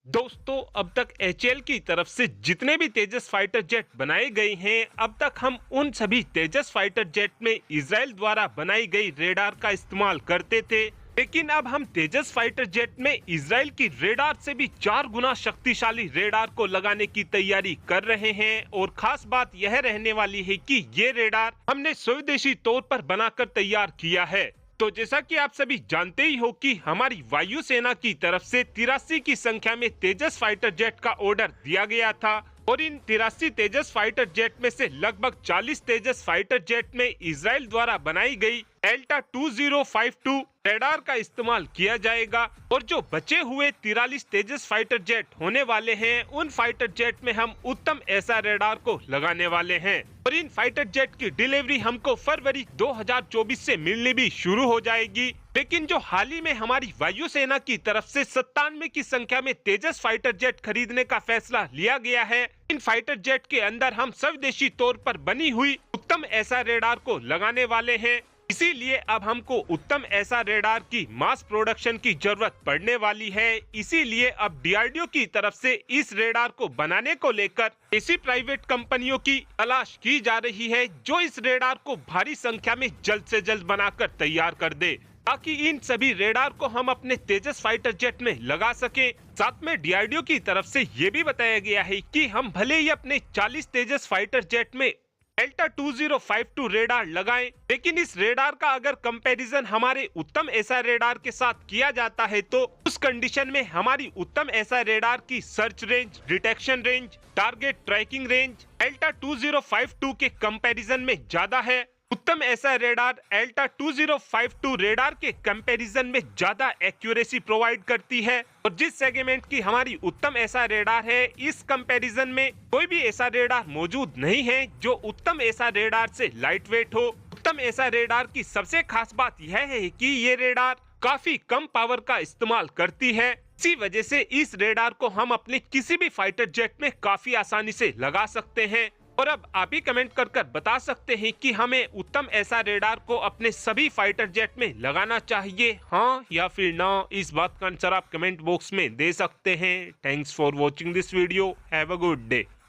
दोस्तों, अब तक एचएएल की तरफ से जितने भी तेजस फाइटर जेट बनाए गए हैं, अब तक हम उन सभी तेजस फाइटर जेट में इजराइल द्वारा बनाई गई रेडार का इस्तेमाल करते थे। लेकिन अब हम तेजस फाइटर जेट में इजराइल की रेडार से भी 4 गुना शक्तिशाली रेडार को लगाने की तैयारी कर रहे हैं। और खास बात यह रहने वाली है कि ये रेडार हमने स्वदेशी तौर पर बनाकर तैयार किया है। तो जैसा कि आप सभी जानते ही हो कि हमारी वायुसेना की तरफ से 83 की संख्या में तेजस फाइटर जेट का ऑर्डर दिया गया था और इन 83 तेजस फाइटर जेट में से लगभग 40 तेजस फाइटर जेट में इजराइल द्वारा बनाई गई डेल्टा 2052 रेडार का इस्तेमाल किया जाएगा और जो बचे हुए 43 तेजस फाइटर जेट होने वाले हैं, उन फाइटर जेट में हम उत्तम ऐसा रेडार को लगाने वाले हैं और इन फाइटर जेट की डिलीवरी हमको फरवरी 2024 से मिलनी भी शुरू हो जाएगी। लेकिन जो हाल ही में हमारी वायुसेना की तरफ से 97 की संख्या में तेजस फाइटर जेट खरीदने का फैसला लिया गया है, इन फाइटर जेट के अंदर हम स्वदेशी तौर पर बनी हुई उत्तम ऐसा रेडार को लगाने वाले हैं। इसीलिए अब हमको उत्तम ऐसा रेडार की मास प्रोडक्शन की जरूरत पड़ने वाली है। इसीलिए अब डीआरडीओ की तरफ से इस रेडार को बनाने को लेकर ऐसी प्राइवेट कंपनियों की तलाश की जा रही है जो इस रेडार को भारी संख्या में जल्द से जल्द बनाकर तैयार कर दे, ताकि इन सभी रेडार को हम अपने तेजस फाइटर जेट में लगा सकें। साथ में डीआरडीओ की तरफ से ये भी बताया गया है कि हम भले ही अपने 40 तेजस फाइटर जेट में डेल्टा 2052 रेडार लगाएं, लेकिन इस रेडार का अगर कंपैरिजन हमारे उत्तम ऐसा रेडार के साथ किया जाता है तो उस कंडीशन में हमारी उत्तम ऐसा रेडार की search range, detection range, target tracking range delta 2052 के कंपैरिजन में ज्यादा है। उत्तम ऐसा रेडार डेल्टा 2052 रेडार के कंपैरिजन में ज्यादा एक्यूरेसी प्रोवाइड करती है और जिस सेगमेंट की हमारी उत्तम ऐसा रेडार है, इस कंपैरिजन में कोई भी ऐसा रेडार मौजूद नहीं है जो उत्तम ऐसा रेडार से लाइट वेट हो। उत्तम ऐसा रेडार की सबसे खास बात यह है कि ये रेडार काफी कम पावर का इस्तेमाल करती है। इसी वजह से इस रेडार को हम अपने किसी भी फाइटर जेट में काफी आसानी से लगा सकते हैं। और अब आप ही कमेंट कर बता सकते हैं कि हमें उत्तम ऐसा रेडार को अपने सभी फाइटर जेट में लगाना चाहिए, हाँ या फिर ना। इस बात का आंसर आप कमेंट बॉक्स में दे सकते हैं। Thanks for watching this video. Have a good day.